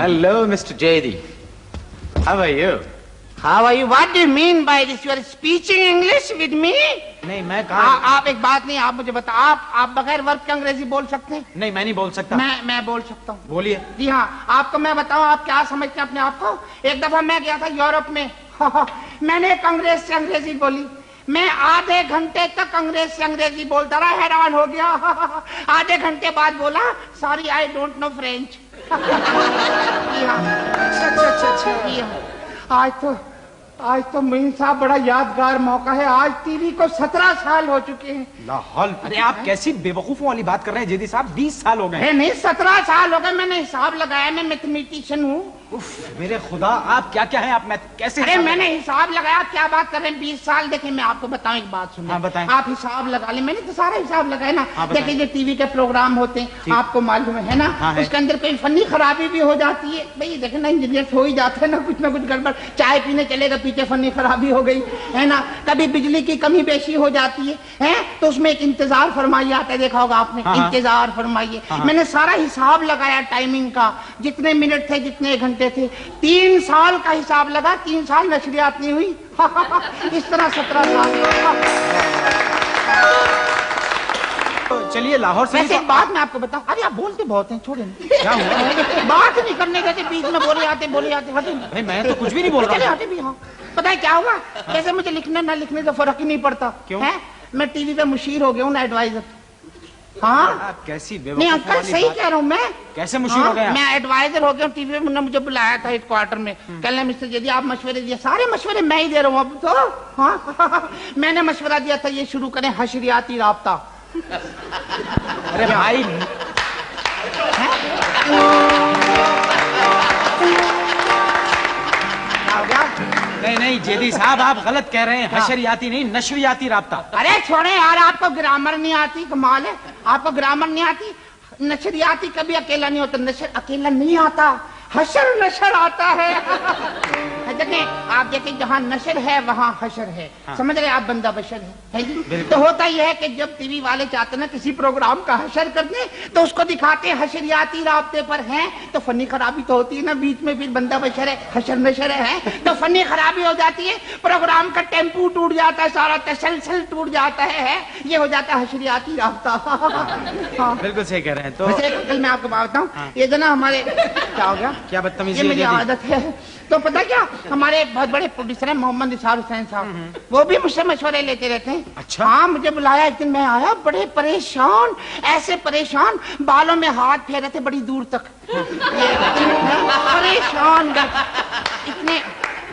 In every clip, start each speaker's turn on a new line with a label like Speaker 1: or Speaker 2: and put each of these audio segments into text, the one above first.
Speaker 1: Hello, Mr. Jayadi. How are you?
Speaker 2: How are you? What do you mean by this? You are speaking English with me?
Speaker 1: नहीं, मैं कहा
Speaker 2: आप एक बात नहीं, आप मुझे बताओ, आप बगैर वर्ब के अंग्रेजी बोल सकते हैं?
Speaker 1: नहीं, मैं नहीं बोल सकता।
Speaker 2: मैं बोल सकता हूँ।
Speaker 1: बोलिए।
Speaker 2: जी हाँ, आपको मैं बताऊँ, आप क्या समझते हैं अपने आप को? एक दफा मैं गया था यूरोप में। मैंने अंग्रेज से अंग्रेजी बोली। मैं आधे घंटे तक अंग्रेज से अंग्रेजी बोलता रहा, हैरान हो गया। आधे घंटे बाद बोला, sorry I don't know French. आज तो मीन साहब बड़ा यादगार मौका है। आज टीवी को 17 साल हो चुके हैं।
Speaker 1: लाहौल, अरे आप कैसी बेवकूफों वाली बात कर रहे हैं जेदी साहब? 20 साल हो गए।
Speaker 2: नहीं 17 साल हो गए, मैंने हिसाब लगाया, मैं मैथमेटिशियन हूँ।
Speaker 1: मेरे खुदा, आप क्या क्या हैं? आप कैसे?
Speaker 2: अरे मैंने हिसाब लगाया, क्या बात कर रहे हैं? 20 साल। देखिए मैं आपको बताऊं, एक बात सुनिए।
Speaker 1: हाँ, बताएं।
Speaker 2: आप हिसाब लगा ले, मैंने तो सारा हिसाब लगाया ना। देखिए जो टीवी के प्रोग्राम होते हैं, आपको मालूम है ना?
Speaker 1: हाँ,
Speaker 2: उसके अंदर कोई फनी खराबी भी हो जाती है। भाई देखे ना, इंजीनियर हो ही जाते हैं ना कुछ गड़बड़। चाय पीने चलेगा, पीछे फनी खराबी हो गई है ना। कभी बिजली की कमी बेशी हो जाती है तो उसमें एक इंतजार फरमाइए आता है, देखा होगा आपने। इंतजार फरमाइए। मैंने सारा हिसाब लगाया टाइमिंग का, जितने मिनट थे, जितने घंटे थे। 3 साल का हिसाब लगा, 3 साल नशरियात नहीं हुई। इस तरह 17 साल।
Speaker 1: चलिए लाहौर से
Speaker 2: वैसे एक बात मैं आपको बताऊं। अरे आप बोलते बहुत हैं, छोड़े। क्या हुआ? बात नहीं करने देते, बीच में बोले आते।
Speaker 1: नहीं, मैं तो कुछ भी नहीं बोल रहा हूं।
Speaker 2: हटे भी। हाँ, पता है क्या हुआ? जैसे मुझे लिखने ना लिखने से फर्क ही नहीं पड़ता।
Speaker 1: क्यों?
Speaker 2: है मैं टीवी पे मुशीर हो गया हूँ ना, एडवाइजर। हाँ,
Speaker 1: आप कैसी
Speaker 2: नहीं अंकल सही कह रहा हूँ मैं।
Speaker 1: कैसे मुशीर हो गया?
Speaker 2: मैं एडवाइजर हो गया हूँ टीवी में। मुझे बुलाया था हेडक्वार्टर में, कहने मिस्टर यदि आप मशवरे दिए, सारे मशवरे मैं ही दे रहा हूँ अब तो। हाँ मैंने मशवरा दिया था, ये शुरू करें हशरियाती राब्ता।
Speaker 1: अरे भाई, नहीं जेदी साहब, आप गलत कह रहे हैं। हशरियाती नहीं, नशरियाती राब्ता।
Speaker 2: अरे छोड़े यार, आपको ग्रामर नहीं आती, कमाल है। आपको ग्रामर नहीं आती। नशरियाती कभी अकेला नहीं होता, नशर अकेला नहीं आता, हशर नशर आता है। देखें आप, देखें जहाँ नशर है वहाँ हशर है। समझ रहे आप? बंदा बशर है जी। तो होता यह है कि जब टीवी वाले चाहते ना किसी प्रोग्राम का हशर कर दे, तो उसको दिखाते हैं हशरियाती राब्ते पर हैं, तो फनी खराबी तो होती है ना बीच में। फिर बंदा बशर है, हशर नशर है, तो फनी खराबी हो जाती है। प्रोग्राम का टेम्पू टूट जाता है, सारा तसलसल टूट जाता है। ये हो जाता है हशरियाती राब्ता।
Speaker 1: बिल्कुल सही कह रहे हैं। तो
Speaker 2: कल मैं आपको बात बताऊं, ये जो ना हमारे क्या हो गया,
Speaker 1: क्या बदतमीजी,
Speaker 2: ये मेरी आदत है। तो पता क्या, हमारे बहुत बड़े प्रोड्यूसर हैं मोहम्मद निसार हुसैन साहब, वो भी मुझसे मशवरे लेते रहते हैं।
Speaker 1: अच्छा?
Speaker 2: हाँ, मुझे बुलाया एक दिन, मैं आया बड़े परेशान, ऐसे परेशान, बालों में हाथ फेर रहे थे बड़ी दूर तक। परेशान,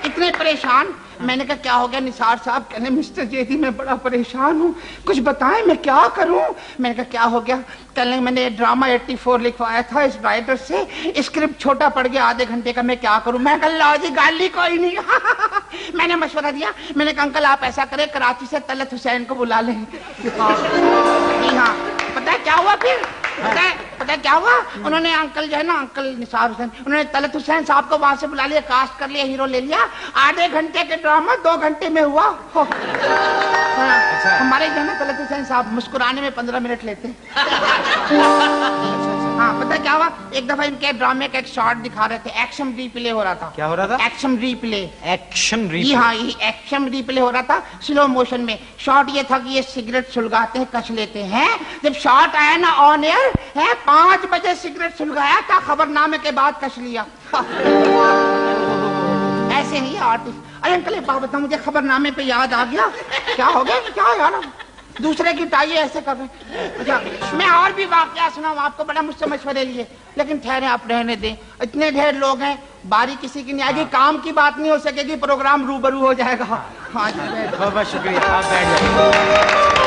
Speaker 2: इतने परेशान। मैंने कहा क्या हो गया निसार साहब? कहने मिस्टर जेदी मैं बड़ा परेशान हूँ, कुछ बताएं मैं क्या करूँ। मैंने कहा क्या हो गया? कहने मैंने ड्रामा 84 लिखवाया था इस राइटर से, स्क्रिप्ट छोटा पड़ गया आधे घंटे का, मैं क्या करूँ? मैं कहा लो जी, गाली कोई नहीं। मैंने मशवरा दिया, मैंने कहा अंकल आप ऐसा करें, कराची से तलत हुसैन को बुला लें। हाँ, पता है क्या हुआ फिर? पता है क्या हुआ? उन्होंने अंकल जो है ना, अंकल निसार हुसैन, उन्होंने तलत हुसैन साहब को वहां से बुला लिया, कास्ट कर लिया, हीरो ले लिया। आधे घंटे के ड्रामा 2 घंटे में हुआ। हमारे जो है ना तलत हुसैन साहब मुस्कुराने में 15 मिनट लेते। हाँ, पता क्या हुआ? एक दफा इनके ड्रामे का एक शॉट दिखा रहे थे, एक्शन रीप्ले हो रहा था।
Speaker 1: क्या हो रहा था?
Speaker 2: Action replay.
Speaker 1: Action replay?
Speaker 2: हाँ, ये एक्शन रीप्ले हो रहा था स्लो मोशन में। शॉट ये था कि ये सिगरेट सुलगाते हैं, कच लेते हैं। जब शॉट आया ना ऑन एयर है, 5 बजे सिगरेट सुलगाया था, खबरनामे के बाद कच लिया। ऐसे नहीं आर्टिस्ट। अरे अंकल एक बात बताओ, मुझे खबरनामे पे याद आ गया। क्या हो गया? क्या यार, दूसरे की टाई ऐसे कर रहे हैं। मैं और भी वाकया सुनाऊं आपको, बड़ा मुझसे मशवरे लिए, लेकिन ठहरे आप रहने दें। इतने ढेर लोग हैं, बारी किसी की नहीं आएगी। काम की बात नहीं हो सकेगी, प्रोग्राम रूबरू हो जाएगा। हाँ जी,
Speaker 1: बहुत शुक्रिया, आप बैठ जाइए।